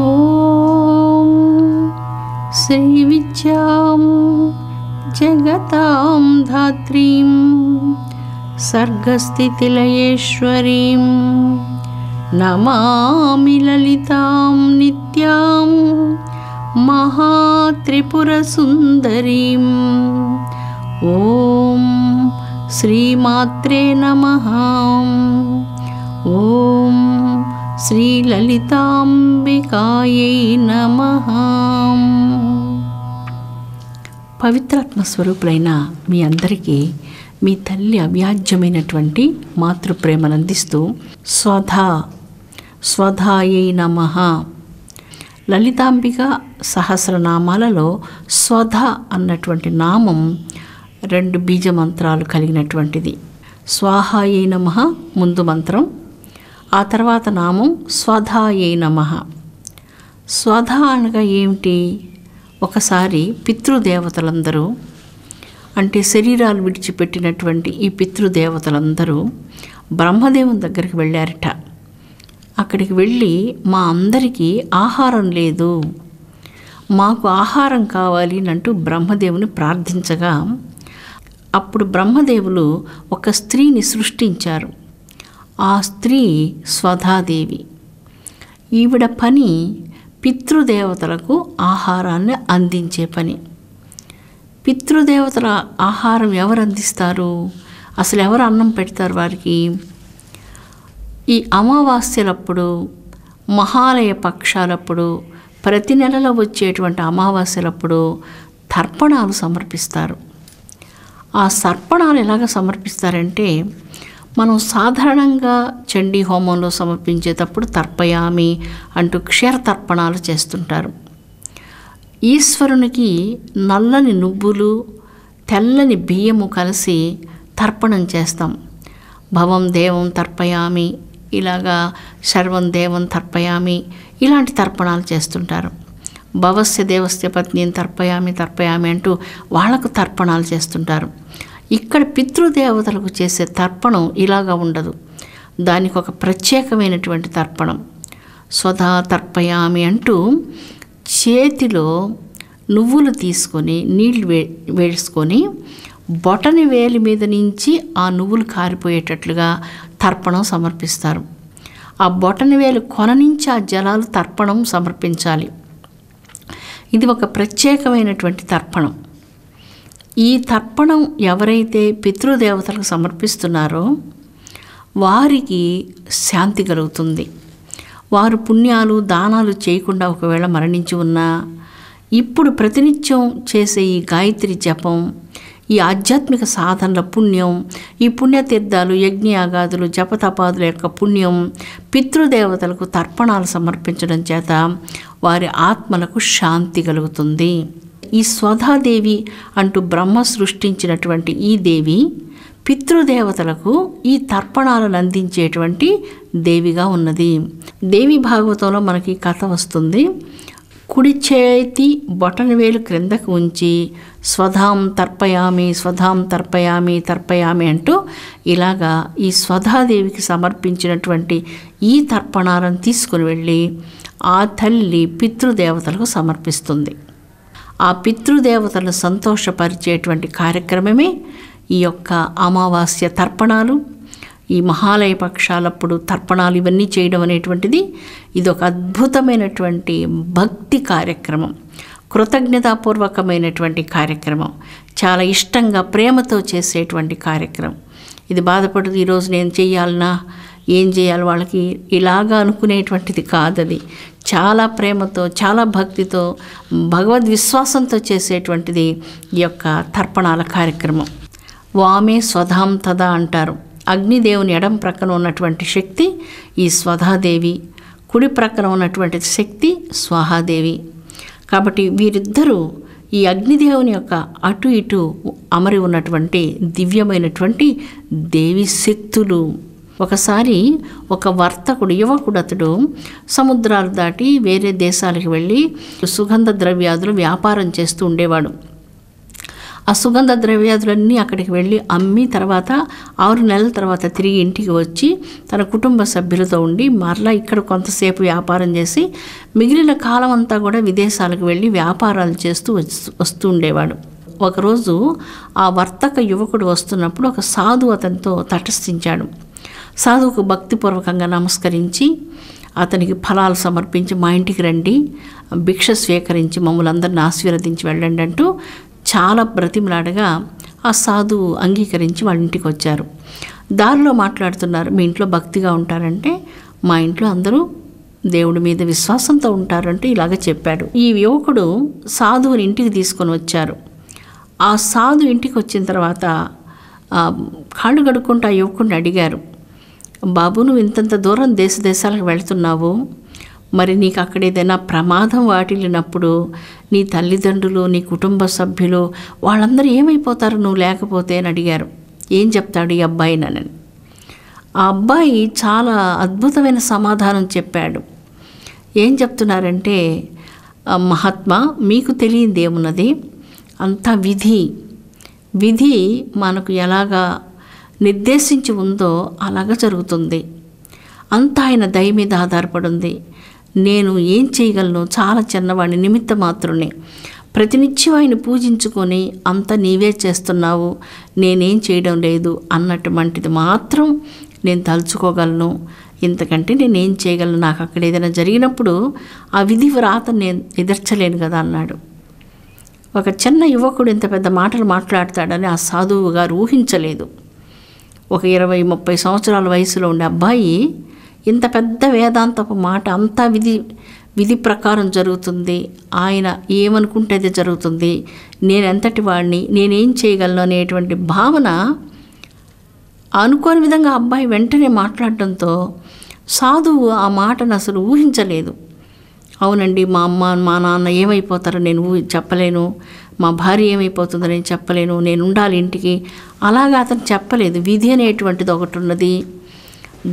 ఓం శ్రీ విద్యాం జగతాం ధాత్రీం సర్గస్థితిలయేశ్వరీం నమామి లలితాం నిత్యాం మహాత్రిపురసుందరీం. ఓం శ్రీమాత్రే నమః. ఓం శ్రీ లలితాంబికాయై నమః. పవిత్రాత్మ స్వరూపులైన మీ అందరికీ మీ తల్లి అవ్యాజ్యమైనటువంటి మాతృప్రేమను అందిస్తూ స్వధాయై నమః. లలితాంబిక సహస్రనామాలలో స్వధ అన్నటువంటి నామం 2 బీజమంత్రాలు కలిగినటువంటిది. స్వాహాయై నమః ముందు మంత్రం, ఆ తర్వాత నామం స్వధాయై నమః. స్వధ అనగా ఏమిటి? ఒకసారి పితృదేవతలందరూ, అంటే శరీరాలు విడిచిపెట్టినటువంటి ఈ పితృదేవతలందరూ బ్రహ్మదేవుని దగ్గరికి వెళ్ళారట. అక్కడికి వెళ్ళి, మా అందరికీ ఆహారం లేదు, మాకు ఆహారం కావాలి అంటూ బ్రహ్మదేవుని ప్రార్థించగా, అప్పుడు బ్రహ్మదేవులు ఒక స్త్రీని సృష్టించారు. ఆ స్త్రీ స్వధాదేవి. ఈవిడ పని పితృదేవతలకు ఆహారాన్ని అందించే పని. పితృదేవతల ఆహారం ఎవరు అందిస్తారు? అసలు ఎవరు అన్నం పెడతారు వారికి? ఈ అమావాస్యలప్పుడు, మహాలయ పక్షాలప్పుడు, ప్రతి నెలలో వచ్చేటువంటి అమావాస్యలప్పుడు తర్పణాలు సమర్పిస్తారు. ఆ తర్పణాలు ఎలాగ సమర్పిస్తారంటే, మనం సాధారణంగా చండీ హోమంలో సమర్పించేటప్పుడు తర్పయామి అంటూ క్షీరతర్పణాలు చేస్తుంటారు. ఈశ్వరునికి నల్లని నువ్వులు, తెల్లని బియ్యము కలిసి తర్పణం చేస్తాం. భవం దేవం తర్పయామి, ఇలాగా సర్వం దేవం తర్పయామి, ఇలాంటి తర్పణాలు చేస్తుంటారు. భవస్య దేవస్య పత్నిని తర్పయామి అంటూ వాళ్లకు తర్పణాలు చేస్తుంటారు. ఇక్కడ పితృదేవతలకు చేసే తర్పణం ఇలాగా ఉండదు. దానికి ఒక ప్రత్యేకమైనటువంటి తర్పణం. స్వధా తర్పయామి అంటూ చేతిలో నువ్వులు తీసుకొని నీళ్లు వేసుకొని బొటని వేలి మీద నుంచి ఆ నువ్వులు కారిపోయేటట్లుగా తర్పణం సమర్పిస్తారు. ఆ బొటని వేలు కొన నుంచి ఆ జలాలు తర్పణం సమర్పించాలి. ఇది ఒక ప్రత్యేకమైనటువంటి తర్పణం. ఈ తర్పణం ఎవరైతే పితృదేవతలకు సమర్పిస్తున్నారో వారికి శాంతి కలుగుతుంది. వారు పుణ్యాలు దానాలు చేయకుండా ఒకవేళ మరణించి ఉన్నా, ఇప్పుడు ప్రతినిత్యం చేసే ఈ గాయత్రి జపం, ఈ ఆధ్యాత్మిక సాధనల పుణ్యం, ఈ పుణ్యతీర్థాలు, యజ్ఞయాగాదులు, జపతపాదుల యొక్క పుణ్యం పితృదేవతలకు తర్పణాలు సమర్పించడం చేత వారి ఆత్మలకు శాంతి కలుగుతుంది. ఈ స్వధాదేవి అంటూ బ్రహ్మ సృష్టించినటువంటి ఈ దేవి పితృదేవతలకు ఈ తర్పణాలను అందించేటువంటి దేవిగా ఉన్నది. దేవి భాగవతంలో మనకి కథ వస్తుంది. కుడి చేతి బొటన వేలు క్రిందకు ఉంచి స్వధాం తర్పయామి అంటూ ఇలాగా ఈ స్వధాదేవికి సమర్పించినటువంటి ఈ తర్పణాలను తీసుకుని వెళ్ళి ఆ తల్లి పితృదేవతలకు సమర్పిస్తుంది. ఆ పితృదేవతలను సంతోషపరిచేటువంటి కార్యక్రమమే ఈ యొక్క అమావాస్య తర్పణాలు, ఈ మహాలయ పక్షాలప్పుడు తర్పణాలు, ఇవన్నీ చేయడం అనేటువంటిది ఇది ఒక అద్భుతమైనటువంటి భక్తి కార్యక్రమం, కృతజ్ఞతాపూర్వకమైనటువంటి కార్యక్రమం, చాలా ఇష్టంగా ప్రేమతో చేసేటువంటి కార్యక్రమం. ఇది బాధపడుతూ ఈరోజు నేను చేయాలన్నా, ఏం చేయాలి వాళ్ళకి ఇలాగా అనుకునేటువంటిది కాదది. చాలా ప్రేమతో, చాలా భక్తితో, భగవద్విశ్వాసంతో చేసేటువంటిది ఈ యొక్క తర్పణాల కార్యక్రమం. వామే స్వధాం తదా అంటారు. అగ్నిదేవుని ఎడం ప్రక్కన ఉన్నటువంటి శక్తి ఈ స్వధాదేవి, కుడి ప్రక్కన ఉన్నటువంటి శక్తి స్వాహాదేవి. కాబట్టి వీరిద్దరూ ఈ అగ్నిదేవుని యొక్క అటు ఇటు అమరి ఉన్నటువంటి దివ్యమైనటువంటి దేవి శక్తులు. ఒకసారి ఒక వర్తకుడు, యువకుడు, అతడు సముద్రాలు దాటి వేరే దేశాలకు వెళ్ళి సుగంధ ద్రవ్యాదులు వ్యాపారం చేస్తూ ఉండేవాడు. ఆ సుగంధ ద్రవ్యాదులన్నీ అక్కడికి వెళ్ళి అమ్మి తర్వాత 6 నెలల తర్వాత తిరిగి ఇంటికి వచ్చి తన కుటుంబ సభ్యులతో ఉండి మరలా ఇక్కడ కొంతసేపు వ్యాపారం చేసి మిగిలిన కాలం అంతా కూడా విదేశాలకు వెళ్ళి వ్యాపారాలు చేస్తూ వస్తూ ఉండేవాడు. ఒకరోజు ఆ వర్తక యువకుడు వస్తున్నప్పుడు ఒక సాధువు అతనితో తటస్థించాడు. సాధువుకు భక్తిపూర్వకంగా నమస్కరించి అతనికి ఫలాలు సమర్పించి మా ఇంటికి రండి, భిక్ష స్వీకరించి మమ్మల్ని అందరిని ఆశీర్వదించి వెళ్ళండి అంటూ చాలా బ్రతిమలాడగా ఆ సాధువు అంగీకరించి వాళ్ళ ఇంటికి వచ్చారు. దారిలో మాట్లాడుతున్నారు, మీ ఇంట్లో భక్తిగా ఉంటారంటే మా ఇంట్లో అందరూ దేవుడి మీద విశ్వాసంతో ఉంటారంటే ఇలాగ చెప్పాడు. ఈ యువకుడు సాధువుని ఇంటికి తీసుకొని వచ్చారు. ఆ సాధు ఇంటికి వచ్చిన తర్వాత కాళ్ళు కడుక్కుంటూ ఆ యువకుడిని అడిగారు, బాబు నువ్వు ఇంతంత దూరం దేశాలకు వెళ్తున్నావు, మరి నీకు అక్కడ ఏదైనా ప్రమాదం వాటిల్లినప్పుడు నీ తల్లిదండ్రులు నీ కుటుంబ సభ్యులు వాళ్ళందరూ ఏమైపోతారు నువ్వు లేకపోతే అని అడిగారు. ఏం చెప్తాడు ఈ అబ్బాయినని. ఆ అబ్బాయి చాలా అద్భుతమైన సమాధానం చెప్పాడు. ఏం చెప్తున్నారంటే, మహాత్మా మీకు తెలియంది ఏమున్నది, అంతా విధి మనకు ఎలాగా నిర్దేశించి ఉందో అలాగ జరుగుతుంది. అంతా ఆయన దయ మీద ఆధారపడి ఉంది. నేను ఏం చేయగలను, చాలా చిన్నవాడిని, నిమిత్త మాత్రుని. ప్రతినిత్యం ఆయన పూజించుకొని అంతా నీవే చేస్తున్నావు, నేనేం చేయడం లేదు అన్నటువంటిది మాత్రం నేను తలుచుకోగలను. ఇంతకంటే నేనేం చేయగలను, నాకు అక్కడ ఏదైనా జరిగినప్పుడు ఆ విధి వ్రాతను నేను ఎదిర్చలేను కదా అన్నాడు. ఒక చిన్న యువకుడు ఇంత పెద్ద మాటలు మాట్లాడతాడని ఆ సాధువు గారు ఊహించలేదు. ఒక 20-30 సంవత్సరాల వయసులో ఉండే అబ్బాయి ఇంత పెద్ద వేదాంతపు మాట, అంతా విధి ప్రకారం జరుగుతుంది, ఆయన ఏమనుకుంటే అది జరుగుతుంది, నేను ఎంతటి వాడిని, నేనేం చేయగలను అనేటువంటి భావన అనుకోని విధంగా అబ్బాయి వెంటనే మాట్లాడడంతో సాధువు ఆ మాటను అసలు ఊహించలేదు. అవునండి, మా అమ్మ మా నాన్న ఏమైపోతారో నేను చెప్పలేను, మా భార్య ఏమైపోతుందో నేను చెప్పలేను, నేను ఉండాలి ఇంటికి, అలాగా అతను చెప్పలేదు. విధి అనేటువంటిది ఒకటి ఉన్నది,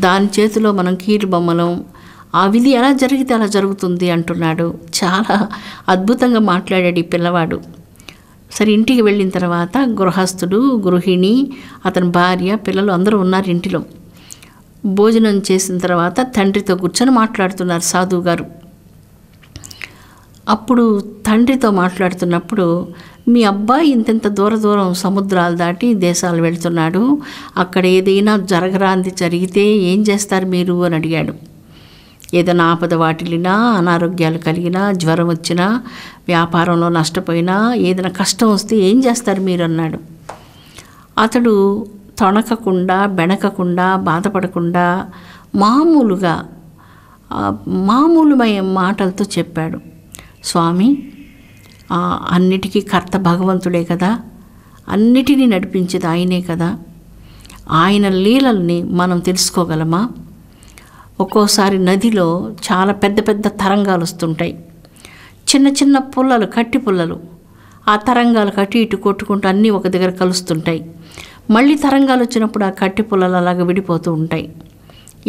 దాని చేతిలో మనం కీలు బొమ్మలం, ఆ విధి ఎలా జరిగితే అలా జరుగుతుంది అంటున్నాడు. చాలా అద్భుతంగా మాట్లాడాడు ఈ పిల్లవాడు. సరే, ఇంటికి వెళ్ళిన తర్వాత గృహస్థుడు, గృహిణి, అతని భార్య, పిల్లలు అందరూ ఉన్నారు ఇంటిలో. భోజనం చేసిన తర్వాత తండ్రితో కూర్చొని మాట్లాడుతున్నారు సాధువు గారు. అప్పుడు తండ్రితో మాట్లాడుతున్నప్పుడు, మీ అబ్బాయి ఇంత దూరం సముద్రాలు దాటి దేశాలు వెళ్తున్నాడు, అక్కడ ఏదైనా జరగరాంది జరిగితే ఏం చేస్తారు మీరు అని అడిగాడు. ఏదైనా ఆపద వాటిల్లినా, అనారోగ్యాలు కలిగినా, జ్వరం వచ్చినా, వ్యాపారంలో నష్టపోయినా, ఏదైనా కష్టం వస్తే ఏం చేస్తారు మీరు అన్నాడు. అతడు తొణకకుండా బెణకకుండా బాధపడకుండా మామూలుమైన మాటలతో చెప్పాడు, స్వామి అన్నిటికీ కర్త భగవంతుడే కదా, అన్నిటినీ నడిపించేది ఆయనే కదా, ఆయన లీలల్ని మనం తెలుసుకోగలమా? ఒక్కోసారి నదిలో చాలా పెద్ద పెద్ద తరంగాలు వస్తుంటాయి, చిన్న చిన్న పుల్లలు, కట్టి పుల్లలు, ఆ తరంగాలు కట్టి ఇటు కొట్టుకుంటూ అన్నీ ఒక దగ్గర కలుస్తుంటాయి. మళ్ళీ తరంగాలు వచ్చినప్పుడు ఆ కట్టి పుల్లలు అలాగ విడిపోతూ ఉంటాయి.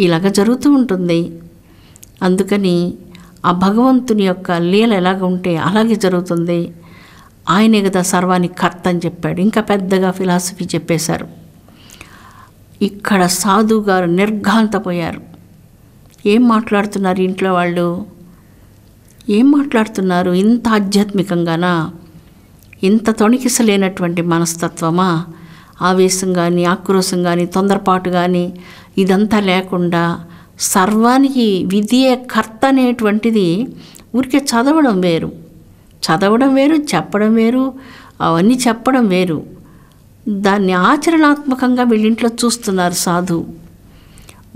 ఇలాగ జరుగుతూ ఉంటుంది. అందుకని ఆ భగవంతుని యొక్క లీల ఎలాగ ఉంటే అలాగే జరుగుతుంది. ఆయనే కదా సర్వానికి కర్త అని చెప్పాడు. ఇంకా పెద్దగా ఫిలాసఫీ చెప్పేశారు. ఇక్కడ సాధువు గారు నిర్ఘాంతపోయారు. ఏం మాట్లాడుతున్నారు ఇంట్లో వాళ్ళు, ఏం మాట్లాడుతున్నారు, ఇంత ఆధ్యాత్మికంగానా, ఇంత తొణికిసలేనటువంటి మనస్తత్వమా, ఆవేశం కానీ ఆక్రోశం కానీ తొందరపాటు కానీ ఇదంతా లేకుండా సర్వానికి విధియే కర్త అనేటువంటిది ఊరికే చదవడం వేరు, చెప్పడం వేరు, అవన్నీ చెప్పడం వేరు. దాన్ని ఆచరణాత్మకంగా వీళ్ళింట్లో చూస్తున్నారు సాధువు.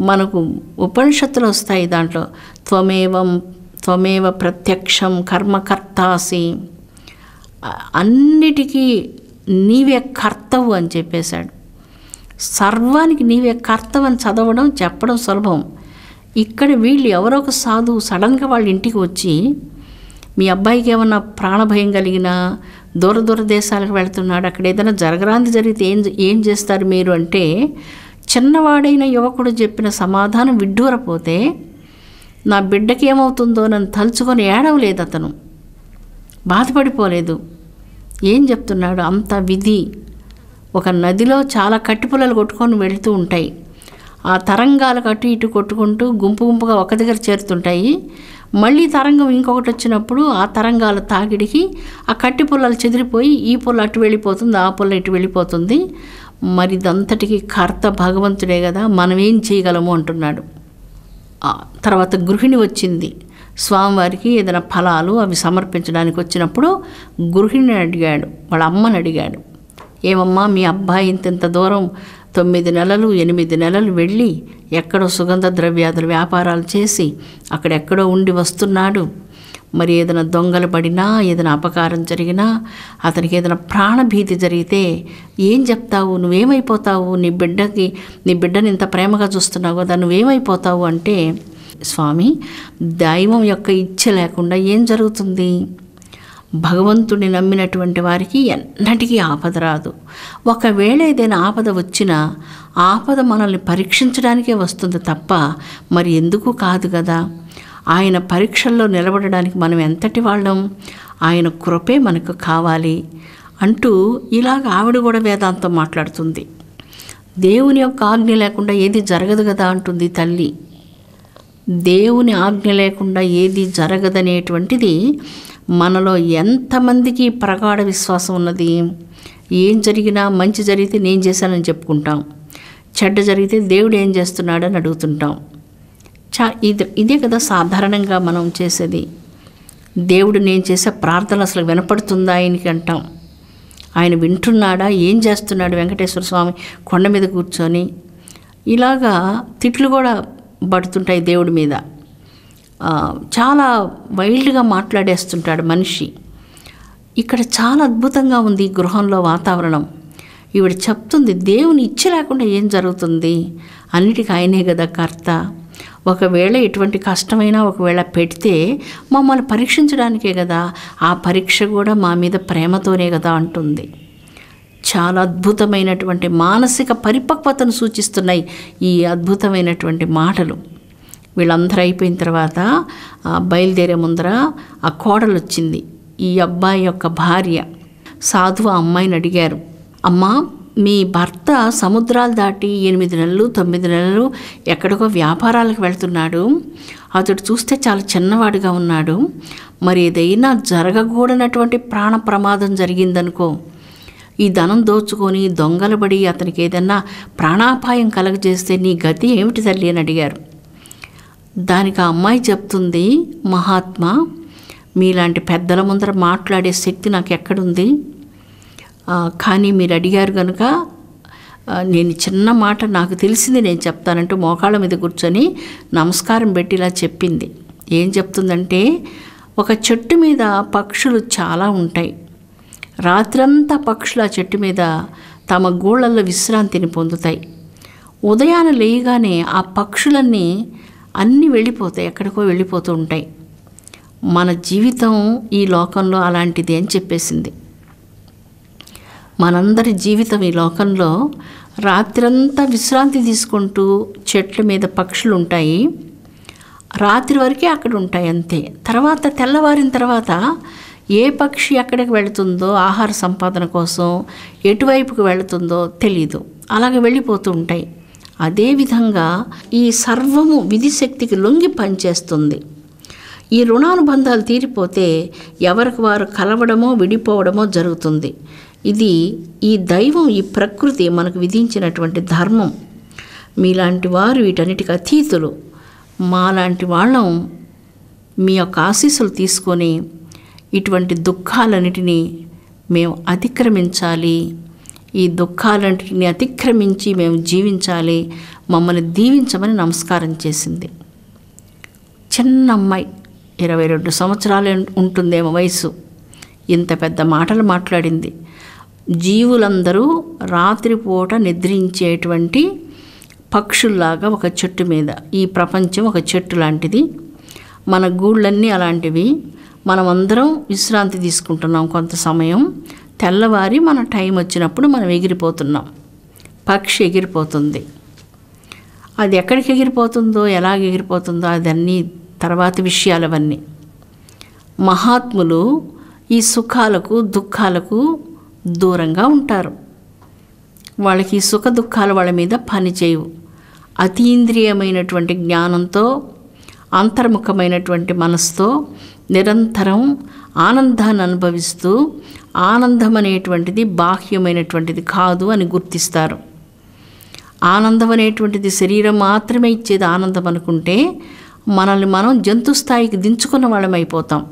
మనకు ఉపనిషత్తులు వస్తాయి, దాంట్లో త్వమేవ ప్రత్యక్షం కర్మకర్తాసి, అన్నిటికీ నీవే కర్తవు అని చెప్పేశాడు. సర్వానికి నీవే కర్తవు అని చదవడం చెప్పడం సులభం. ఇక్కడ వీళ్ళు ఎవరో ఒక సాధువు సడన్గా వాళ్ళ ఇంటికి వచ్చి, మీ అబ్బాయికి ఏమన్నా ప్రాణభయం కలిగినా, దూర దేశాలకు వెళ్తున్నాడు, అక్కడ ఏదైనా జరగరాంది జరిగితే ఏం చేస్తారు మీరు అంటే, చిన్నవాడైన యువకుడు చెప్పిన సమాధానం విడ్డూరపోతే, నా బిడ్డకి ఏమవుతుందో నన్ను తలుచుకొని ఏడవలేదు, అతను బాధపడిపోలేదు. ఏం చెప్తున్నాడు? అంత విధి. ఒక నదిలో చాలా కట్టిపుల్లలు కొట్టుకొని వెళుతూ ఉంటాయి. ఆ తరంగాలకు అటు ఇటు కొట్టుకుంటూ గుంపు గుంపుగా ఒక దగ్గర చేరుతుంటాయి. మళ్ళీ తరంగం ఇంకొకటి వచ్చినప్పుడు ఆ తరంగాల తాకిడికి ఆ కట్టి పుల్లలు చెదిరిపోయి ఈ పుల్ల అటు వెళ్ళిపోతుంది, ఆ పుల్ల ఇటు వెళ్ళిపోతుంది. మరి ఇదంతటికి కర్త భగవంతుడే కదా, మనం ఏం చేయగలము అంటున్నాడు. తర్వాత గృహిణి వచ్చింది స్వామివారికి ఏదైనా ఫలాలు అవి సమర్పించడానికి వచ్చినప్పుడు గృహిణిని అడిగాడు, వాళ్ళ అమ్మని అడిగాడు, ఏమమ్మా మీ అబ్బాయి ఇంత దూరం 9 నెలలు 8 నెలలు వెళ్ళి ఎక్కడో సుగంధ ద్రవ్యాదుల వ్యాపారాలు చేసి అక్కడెక్కడో ఉండి వస్తున్నాడు. మరి ఏదైనా దొంగలు పడినా, ఏదైనా అపకారం జరిగినా, అతనికి ఏదైనా ప్రాణభీతి జరిగితే ఏం చెప్తావు? నువ్వేమైపోతావు? నీ బిడ్డని ఇంత ప్రేమగా చూస్తున్నావు కదా, నువ్వేమైపోతావు అంటే, స్వామి దైవం యొక్క ఇచ్చ లేకుండా ఏం జరుగుతుంది? భగవంతుడిని నమ్మినటువంటి వారికి ఎన్నటికీ ఆపద రాదు. ఒకవేళ ఏదైనా ఆపద వచ్చినా ఆపద మనల్ని పరీక్షించడానికే వస్తుంది తప్ప మరి ఎందుకు కాదు కదా. ఆయన పరీక్షల్లో నిలబడడానికి మనం ఎంతటి వాళ్ళం? ఆయన కృపే మనకు కావాలి అంటూ ఇలాగ ఆవిడ కూడా వేదాంతం మాట్లాడుతుంది. దేవుని యొక్క ఆజ్ఞ లేకుండా ఏది జరగదు కదా అంటుంది తల్లి. దేవుని ఆజ్ఞ లేకుండా ఏది జరగదనేటువంటిది మనలో ఎంతమందికి ప్రగాఢ విశ్వాసం ఉన్నది? ఏం జరిగినా మంచి జరిగితే నేను చేశానని చెప్పుకుంటాం, చెడ్డ జరిగితే దేవుడు ఏం చేస్తున్నాడని అడుగుతుంటాం. ఇదే కదా సాధారణంగా మనం చేసేది. దేవుడు నేను చేసే ప్రార్థన అసలు వినపడుతుందా ఆయనకి అంటాం. ఆయన వింటున్నాడా? ఏం చేస్తున్నాడు? వెంకటేశ్వర స్వామి కొండ మీద కూర్చొని ఇలాగా తిట్లు కూడా పడుతుంటాయి దేవుడి మీద. చాలా వైల్డ్గా మాట్లాడేస్తుంటాడు మనిషి. ఇక్కడ చాలా అద్భుతంగా ఉంది ఈ గృహంలో వాతావరణం. ఈవిడ చెప్తుంది దేవుని ఇచ్చ లేకుండా ఏం జరుగుతుంది? అన్నిటికీ ఆయనే కదా కర్త. ఒకవేళ ఎటువంటి కష్టమైనా ఒకవేళ పెడితే మమ్మల్ని పరీక్షించడానికే కదా, ఆ పరీక్ష కూడా మా మీద ప్రేమతోనే కదా అంటుంది. చాలా అద్భుతమైనటువంటి మానసిక పరిపక్వతను సూచిస్తున్నాయి ఈ అద్భుతమైనటువంటి మాటలు. వీళ్ళందరూ అయిపోయిన తర్వాత బయలుదేరే ముందర ఆ కోడలు వచ్చింది, ఈ అబ్బాయి యొక్క భార్య. సాధువు ఆ అమ్మాయిని అడిగారు, అమ్మా మీ భర్త సముద్రాలు దాటి 8 నెలలు 9 నెలలు ఎక్కడికో వ్యాపారాలకు వెళ్తున్నాడు, అతడు చూస్తే చాలా చిన్నవాడిగా ఉన్నాడు, మరి ఏదైనా జరగకూడనటువంటి ప్రాణ ప్రమాదం జరిగిందనుకో, ఈ ధనం దోచుకొని దొంగలు పడి అతనికి ఏదైనా ప్రాణాపాయం కలగజేస్తే నీ గతి ఏమిటి తల్లి అని అడిగారు. దానికి ఆ అమ్మాయి చెప్తుంది, మహాత్మా మీలాంటి పెద్దల ముందర మాట్లాడే శక్తి నాకు ఎక్కడుంది, కానీ మీరు అడిగారు కనుక నేను చిన్న మాట నాకు తెలిసింది నేను చెప్తానంటూ మోకాళ్ళ మీద కూర్చొని నమస్కారం పెట్టి ఇలా చెప్పింది. ఏం చెప్తుందంటే, ఒక చెట్టు మీద పక్షులు చాలా ఉంటాయి. రాత్రంతా పక్షులు ఆ చెట్టు మీద తమ గూళ్ళల్లో విశ్రాంతిని పొందుతాయి. ఉదయాన లేయగానే ఆ పక్షులన్నీ అన్నీ వెళ్ళిపోతాయి, ఎక్కడికో వెళ్ళిపోతూ ఉంటాయి. మన జీవితం ఈ లోకంలో అలాంటిది అని చెప్పేసింది. మనందరి జీవితం ఈ లోకంలో రాత్రంతా విశ్రాంతి తీసుకుంటూ చెట్ల మీద పక్షులు ఉంటాయి. రాత్రి వరకే అక్కడ ఉంటాయి అంతే. తర్వాత తెల్లవారిన తర్వాత ఏ పక్షి ఎక్కడికి వెళుతుందో ఆహార సంపాదన కోసం ఎటువైపుకు వెళుతుందో తెలీదు, అలాగే వెళ్ళిపోతూ ఉంటాయి. అదేవిధంగా ఈ సర్వము విధిశక్తికి లొంగి పనిచేస్తుంది. ఈ రుణానుబంధాలు తీరిపోతే ఎవరికి వారు కలవడమో విడిపోవడమో జరుగుతుంది. ఇది ఈ దైవం, ఈ ప్రకృతి మనకు విధించినటువంటి ధర్మం. మీలాంటి వారు వీటన్నిటికి అతీతులు. మాలాంటి వాళ్ళం మీ యొక్క ఆశీస్సులు తీసుకొని ఇటువంటి దుఃఖాలన్నిటినీ మేము అతిక్రమించాలి, ఈ దుఃఖాలన్నిటిని అతిక్రమించి మేము జీవించాలి, మమ్మల్ని దీవించమని నమస్కారం చేసింది. చిన్న అమ్మాయి, 22 సంవత్సరాలు ఉంటుందేమో వయసు. ఇంత పెద్ద మాటలు మాట్లాడింది. జీవులందరూ రాత్రిపూట నిద్రించేటువంటి పక్షుల్లాగా ఒక చెట్టు మీద, ఈ ప్రపంచం ఒక చెట్టు లాంటిది, మన గూళ్ళన్నీ అలాంటివి. మనమందరం విశ్రాంతి తీసుకుంటున్నాం కొంత సమయం, తెల్లవారి మన టైం వచ్చినప్పుడు మనం ఎగిరిపోతున్నాం. పక్షి ఎగిరిపోతుంది. అది ఎక్కడికి ఎగిరిపోతుందో, ఎలాగ ఎగిరిపోతుందో అదన్నీ తర్వాత విషయాలు. అవన్నీ మహాత్ములు ఈ సుఖాలకు దుఃఖాలకు దూరంగా ఉంటారు. వాళ్ళకి ఈ సుఖ దుఃఖాలు వాళ్ళ మీద పనిచేయవు. అతీంద్రియమైనటువంటి జ్ఞానంతో, అంతర్ముఖమైనటువంటి మనసుతో నిరంతరం ఆనందాన్ని అనుభవిస్తూ, ఆనందం అనేటువంటిది బాహ్యమైనటువంటిది కాదు అని గుర్తిస్తారు. ఆనందం అనేటువంటిది శరీరం మాత్రమే ఇచ్చేది ఆనందం అనుకుంటే మనల్ని మనం జంతు స్థాయికి దించుకున్న వాళ్ళం అయిపోతాం.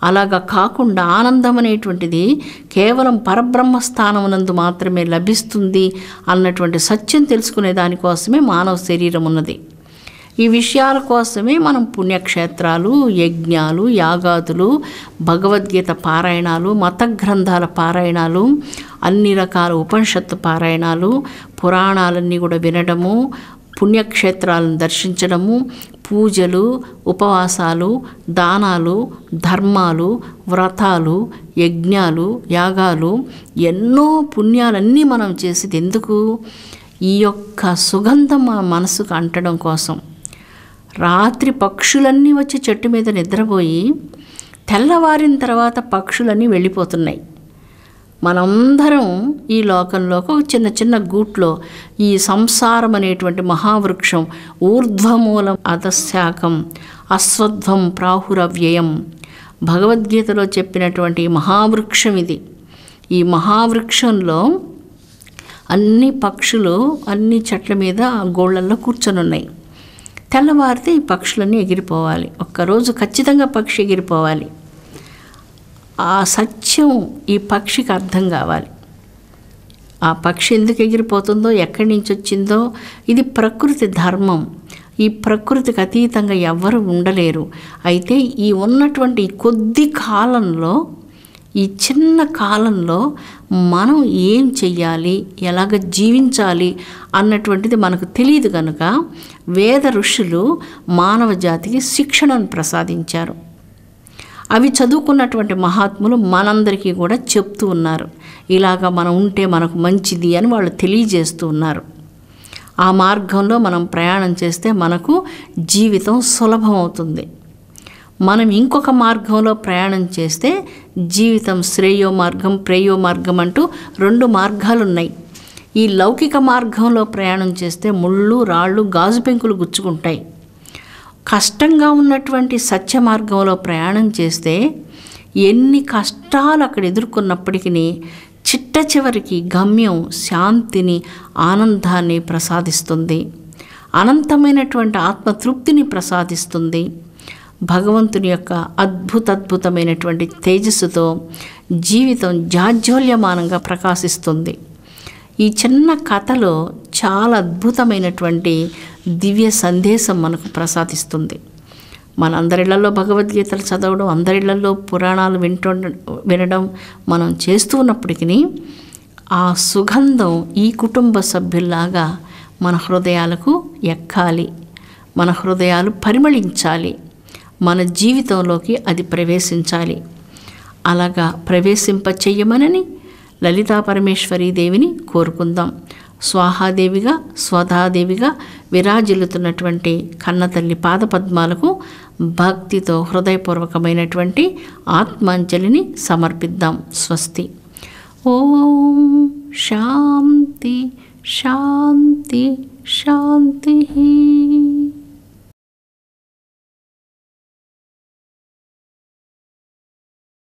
అలాగా కాకుండా ఆనందం అనేటువంటిది కేవలం పరబ్రహ్మ స్థానమునందు మాత్రమే లభిస్తుంది అన్నటువంటి సత్యం తెలుసుకునే దానికోసమే మానవ శరీరం ఉన్నది. ఈ విషయాల కోసమే మనం పుణ్యక్షేత్రాలు, యజ్ఞాలు, యాగాదులు, భగవద్గీత పారాయణాలు, మత గ్రంథాల పారాయణాలు, అన్ని రకాల ఉపనిషత్తు పారాయణాలు, పురాణాలన్నీ కూడా వినడము, పుణ్యక్షేత్రాలను దర్శించడము, పూజలు, ఉపవాసాలు, దానాలు, ధర్మాలు, వ్రతాలు, యజ్ఞాలు, యాగాలు, ఎన్నో పుణ్యాలన్నీ మనం చేసేది ఎందుకు? ఈ యొక్క సుగంధం మన మనసుకు అంటడం కోసం. రాత్రి పక్షులన్నీ వచ్చి చెట్టు మీద నిద్రపోయి తెల్లవారిన తర్వాత పక్షులన్నీ వెళ్ళిపోతున్నాయి. మనందరం ఈ లోకంలో ఒక చిన్న చిన్న గూట్లో ఈ సంసారం అనేటువంటి మహావృక్షం, ఊర్ధ్వమూలం అధశాఖం అశ్వత్థం ప్రాహురవ్యయం, భగవద్గీతలో చెప్పినటువంటి మహావృక్షం ఇది. ఈ మహావృక్షంలో అన్ని పక్షులు అన్ని చెట్ల మీద గోళ్ళల్లో కూర్చొని ఉన్నాయి. తెల్లవారితే ఈ పక్షులన్నీ ఎగిరిపోవాలి. ఒక్కరోజు ఖచ్చితంగా పక్షి ఎగిరిపోవాలి. ఆ సత్యం ఈ పక్షికి అర్థం కావాలి. ఆ పక్షి ఎందుకు ఎగిరిపోతుందో, ఎక్కడి నుంచి వచ్చిందో, ఇది ప్రకృతి ధర్మం. ఈ ప్రకృతికి అతీతంగా ఎవ్వరు ఉండలేరు. అయితే ఈ ఉన్నటువంటి కొద్ది కాలంలో, ఈ చిన్న కాలంలో మనం ఏం చెయ్యాలి, ఎలాగ జీవించాలి అన్నటువంటిది మనకు తెలియదు కనుక వేద ఋషులు మానవ జాతికి శిక్షణను ప్రసాదించారు. అవి చదువుకున్నటువంటి మహాత్ములు మనందరికీ కూడా చెప్తూ ఉన్నారు. ఇలాగా మనం ఉంటే మనకు మంచిది అని వాళ్ళు తెలియజేస్తూ ఉన్నారు. ఆ మార్గంలో మనం ప్రయాణం చేస్తే మనకు జీవితం సులభం అవుతుంది. మనం ఇంకొక మార్గంలో ప్రయాణం చేస్తే జీవితం శ్రేయో మార్గం, ప్రేయో మార్గం అంటూ 2 మార్గాలు ఉన్నాయి. ఈ లౌకిక మార్గంలో ప్రయాణం చేస్తే ముళ్ళు, రాళ్ళు, గాజు పెంకులు గుచ్చుకుంటాయి. కష్టంగా ఉన్నటువంటి సత్య మార్గంలో ప్రయాణం చేస్తే ఎన్ని కష్టాలు అక్కడ ఎదుర్కొన్నప్పటికీ చిట్ట చివరికి గమ్యం శాంతిని, ఆనందాన్ని ప్రసాదిస్తుంది. అనంతమైనటువంటి ఆత్మతృప్తిని ప్రసాదిస్తుంది. భగవంతుని యొక్క అద్భుతమైనటువంటి తేజస్సుతో జీవితం జాజ్వల్యమానంగా ప్రకాశిస్తుంది. ఈ చిన్న కథలో చాలా అద్భుతమైనటువంటి దివ్య సందేశం మనకు ప్రసాదిస్తుంది. మనందరిళ్లలో భగవద్గీతలు చదవడం, అందరిళ్లలో పురాణాలు వినడం మనం చేస్తూ ఉన్నప్పటికీ ఆ సుగంధం ఈ కుటుంబ సభ్యుల్లాగా మన హృదయాలకు ఎక్కాలి. మన హృదయాలు పరిమళించాలి. మన జీవితంలోకి అది ప్రవేశించాలి. అలాగా ప్రవేశింపచేయమనని లలితా పరమేశ్వరీ దేవిని కోరుకుందాం. స్వాహాదేవిగా, స్వధాదేవిగా విరాజిల్లుతున్నటువంటి కన్నతల్లి పాదపద్మాలకు భక్తితో హృదయపూర్వకమైనటువంటి ఆత్మాంజలిని సమర్పిద్దాం. స్వస్తి. ఓం శాంతి శాంతి శాంతి.